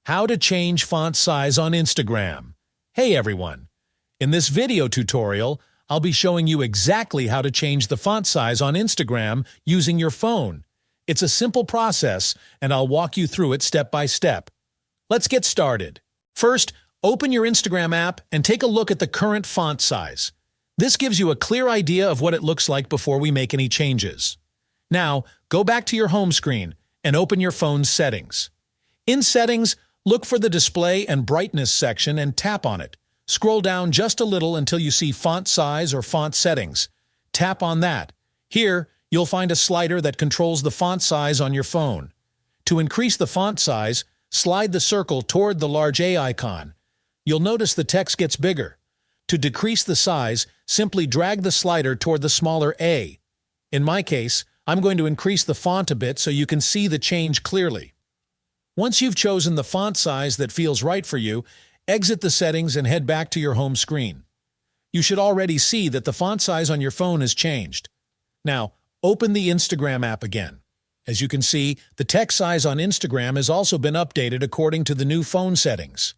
How to change font size on Instagram. Hey everyone! In this video tutorial, I'll be showing you exactly how to change the font size on Instagram using your phone. It's a simple process, and I'll walk you through it step by step. Let's get started. First, open your Instagram app and take a look at the current font size. This gives you a clear idea of what it looks like before we make any changes. Now, go back to your home screen and open your phone's settings. In Settings, look for the Display and Brightness section and tap on it. Scroll down just a little until you see Font Size or Font Settings. Tap on that. Here, you'll find a slider that controls the font size on your phone. To increase the font size, slide the circle toward the large A icon. You'll notice the text gets bigger. To decrease the size, simply drag the slider toward the smaller A. In my case, I'm going to increase the font a bit so you can see the change clearly. Once you've chosen the font size that feels right for you, exit the settings and head back to your home screen. You should already see that the font size on your phone has changed. Now, open the Instagram app again. As you can see, the text size on Instagram has also been updated according to the new phone settings.